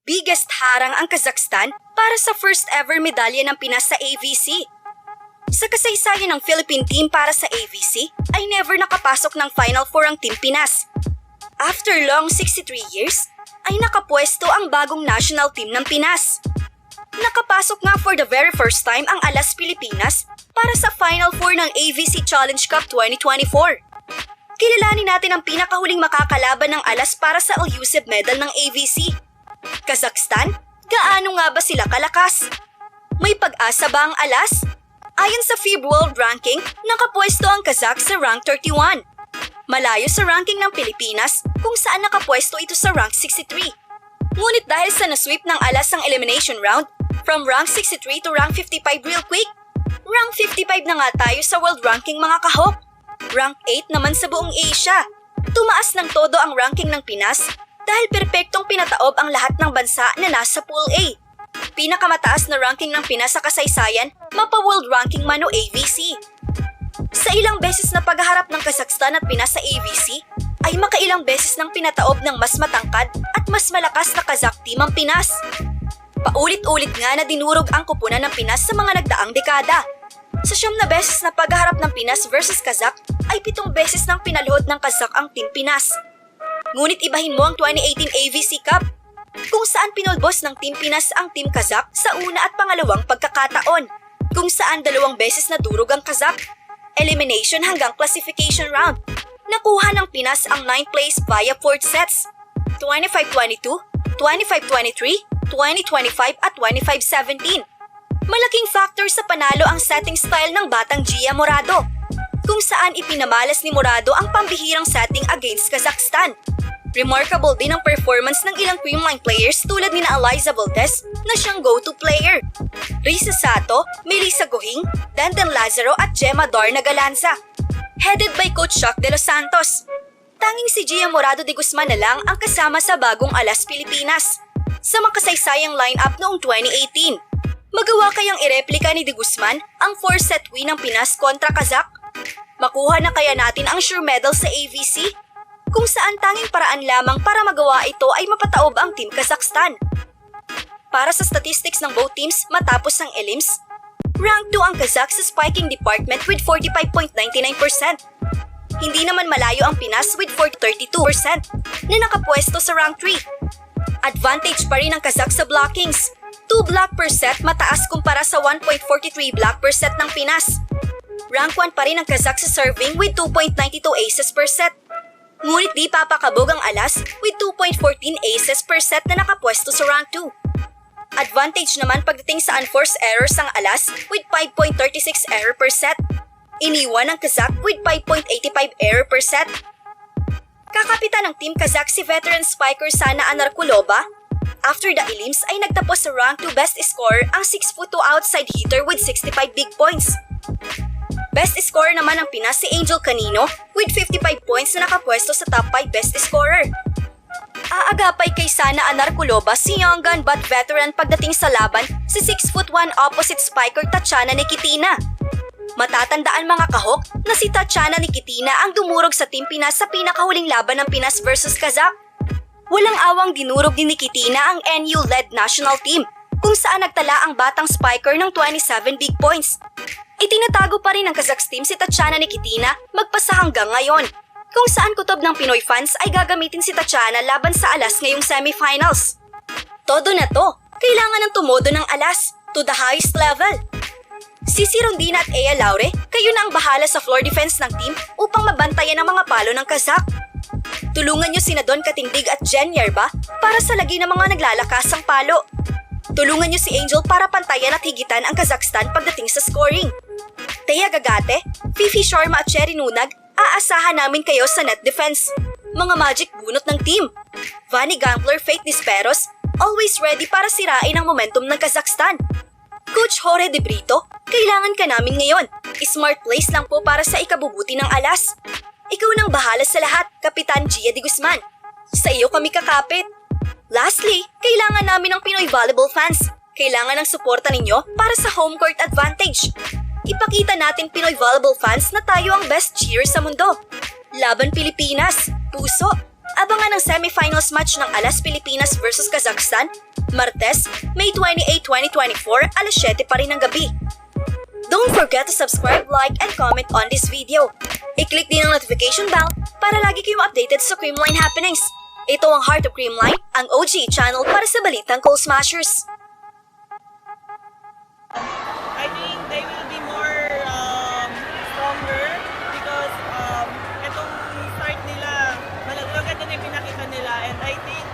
biggest harang ang Kazakhstan para sa first ever medalya ng Pinas sa AVC. Sa kasaysayan ng Philippine team para sa AVC ay never nakapasok ng Final Four ang Team Pinas. After long 63 years, ay nakapwesto ang bagong national team ng Pinas. Nakapasok nga for the very first time ang Alas Pilipinas para sa Final Four ng AVC Challenge Cup 2024. Kilalanin natin ang pinakahuling makakalaban ng Alas para sa elusive medal ng AVC. Kazakhstan, gaano nga ba sila kalakas? May pag-asa ba ang Alas? Ayon sa FIBA World Ranking, nakapwesto ang Kazakh sa rank 31. Malayo sa ranking ng Pilipinas kung saan nakapwesto ito sa rank 63. Ngunit dahil sa nasweep ng Alas ang elimination round, from rank 63 to rank 55 real quick, rank 55 na nga tayo sa world ranking mga kahok. Rank 8 naman sa buong Asia. Tumaas ng todo ang ranking ng Pinas dahil perpektong pinataob ang lahat ng bansa na nasa Pool A. Pinakamataas na ranking ng Pinas sa kasaysayan, mapa-world ranking man o AVC. Sa ilang beses na paghaharap ng Kazakhstan at Pinas sa AVC, ay makailang beses nang pinataob ng mas matangkad at mas malakas na Kazakh team ang Pinas. Paulit-ulit nga na dinurog ang kupunan ng Pinas sa mga nagdaang dekada. Sa 9 na beses na paghaharap ng Pinas versus Kazakh, ay 7 beses nang pinaluhod ng Kazakh ang Team Pinas. Ngunit ibahin mo ang 2018 AVC Cup, kung saan pinulbos ng Team Pinas ang Team Kazakh sa una at pangalawang pagkakataon, kung saan 2 beses na durog ang Kazakh. Elimination hanggang classification round. Nakuha ng Pinas ang 9th place via 4 sets, 25-22, 25-23, 20-25 at 25-17. Malaking factor sa panalo ang setting style ng batang Gia Morado, kung saan ipinamalas ni Morado ang pambihirang setting against Kazakhstan. Remarkable din ang performance ng ilang creamline players tulad ni Eliza Valdez na siyang go-to player, Risa Sato, Melissa Gohing, Dandan Lazaro at Gemma Darna Galanza. Headed by Coach Chuck De Los Santos. Tanging si Gia Morado de Guzman na lang ang kasama sa bagong Alas Pilipinas sa makasaysayang lineup noong 2018. Magawa kayang ireplika ni De Guzman ang 4-set win ng Pinas kontra Kazakh? Makuha na kaya natin ang sure medal sa AVC? Kung saan tanging paraan lamang para magawa ito ay mapataob ang Team Kazakhstan. Para sa statistics ng both teams matapos ang elims, rank 2 ang Kazakh sa spiking department with 45.99%. Hindi naman malayo ang Pinas with 32% na nakapwesto sa rank 3. Advantage pa rin ang Kazakh sa blockings. 2 block per set mataas kumpara sa 1.43 block per set ng Pinas. Rank 1 pa rin ang Kazakh sa serving with 2.92 aces per set. Ngunit di papakabog ang Alas with 2.14 aces per set na nakapwesto sa rank 2. Advantage naman pagdating sa unforced errors ang Alas with 5.36 error per set. Iniwan ang Kazakh with 5.85 error per set. Kakapitan ng Team Kazakh si veteran spiker Sana Anarkulova. After the elims ay nagtapos sa rank 2 best scorer ang 6'2" outside hitter with 65 big points. Best scorer naman ang Pinas si Angel Canino with 55 points na nakapwesto sa top 5 best scorer. Aagapay kay Sana Anarkulova si young gun but veteran pagdating sa laban si 6'1" opposite spiker Tatiana Nikitina. Matatandaan mga kahok na si Tatiana Nikitina ang dumurog sa Team Pinas sa pinakahuling laban ng Pinas versus Kazakh. Walang awang dinurog ni Nikitina ang NU-led national team kung saan nagtala ang batang spiker ng 27 big points. Itinatago pa rin ng Kazakh team si Tatiana Nikitina magpasa hanggang ngayon, kung saan kutob ng Pinoy fans ay gagamitin si Tatiana laban sa Alas ngayong semifinals. Todo na to, kailangan ng tumodo ng Alas to the highest level. Sisi Rondina at Ea Laure, kayo na ang bahala sa floor defense ng team upang mabantayan ang mga palo ng Kazakh. Tulungan niyo sina Don Katindig at Jen Yerba para sa lagi ng mga naglalakasang palo. Tulungan niyo si Angel para pantayan at higitan ang Kazakhstan pagdating sa scoring. Thea Gagate, Fifi Sharma at Cherry Nunag, aasahan namin kayo sa net defense. Mga magic bunot ng team. Vani Gambler, Faith Disperos, always ready para sirain ang momentum ng Kazakhstan. Coach Jorge De Brito, kailangan ka namin ngayon. Smart plays lang po para sa ikabubuti ng Alas. Ikaw nang bahala sa lahat, Kapitan Gia De Guzman. Sa iyo kami kakapit. Lastly, kailangan namin ng Pinoy volleyball fans. Kailangan ng suporta ninyo para sa home court advantage. Ipakita natin Pinoy volleyball fans na tayo ang best cheer sa mundo. Laban Pilipinas, puso, Abangan ang semifinals match ng Alas Pilipinas versus Kazakhstan, Martes, May 28, 2024, alas 7 pa rin ng gabi. Don't forget to subscribe, like, and comment on this video. I-click din ang notification bell para lagi kayong updated sa Creamline happenings. Ito ang Heart of Creamline, ang OG channel para sa balitang Coal Smashers. I think they will be more stronger because itong start nila, maganda na yung pinakita nila, and I think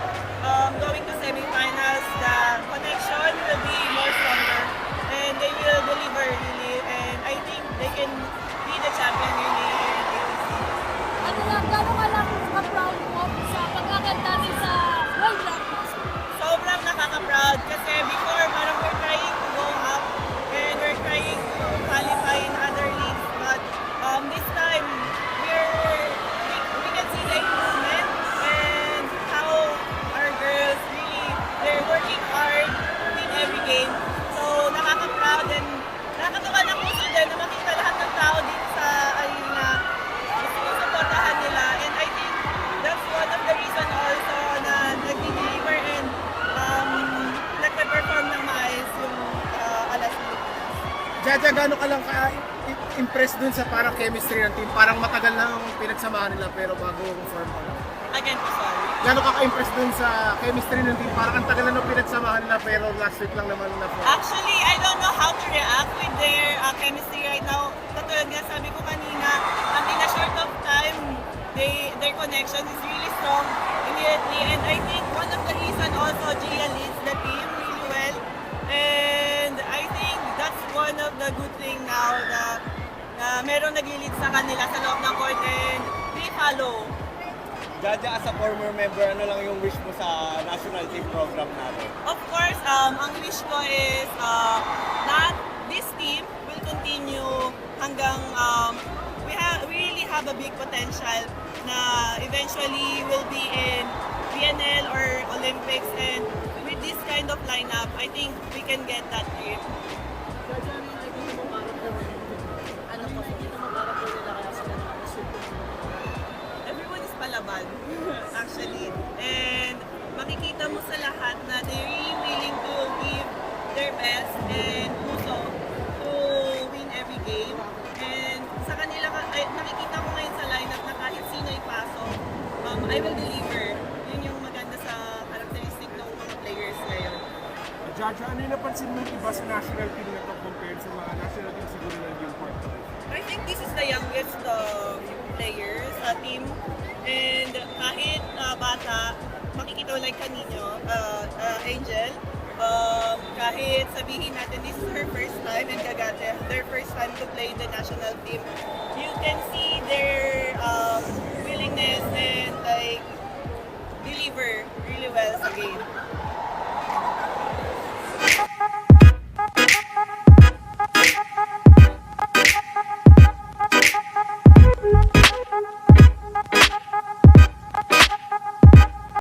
going to semifinals, the connection will be more stronger and they will deliver really, and I think they can be the champion really in AFC. Ano lang, gano'n ka lang ka-proud mo sa pagkakanta rin sa World Cup? Sobrang nakaka-proud kasi before parang we're trying to go up and we're trying to qualify in other leagues, but this time we can see the improvement and how our girls really, they're working hard in every game. So nakaka-proud and nakakatawa ng puso din na makita lahat ng tao dito sa arena susuportahan nila, and I think that's one of the reason also na nag-deliver and nagpe-perform ng maayos yung Alas Pilipinas. Jaja, gano'n ka lang ka-impress dun sa parang chemistry ng team? Parang matagal na ang pinagsamahan nila pero bago form pa lang. Again, sorry. Gano'n ka ka-impress dun sa chemistry ng team? Parang ang tagal na nung pinagsamahan nila pero last week lang naman na form. Actually, I don't know how to react with their chemistry right now. Katulad nga sabi ko kanina, in a short of time, their connection is really strong immediately, and I think one of the reason also Gia leads the team really well, and I think that's one of the good thing now na merong nag-lead sa kanila sa loob ng court and they follow. Jaja, as a former member, ano lang yung wish mo sa national team program natin? Of course, ang wish ko is that this team will continue hanggang we really have a big potential na eventually will be in BNL or Olympics, and with this kind of lineup, I think we can get that dream. Everyone is palaban, actually. And makikita mo sa lahat na they're really willing to give their best and puso to win every game. And sa kanila, nakikita ko ngayon sa lineup na kahit sino ipasok, I will deliver. Yun yung maganda sa characteristic ng mga players ngayon. Jaja, ano yung napansin mo iba sa national team na to compared sa mga national team siguro na yung part? I think this is the youngest players team, and kahit bata, makikita mo like kanino, Angel, kahit sabihin natin this is her first time, and Kagate, their first time to play the national team, you can see their willingness and like deliver really well sa game.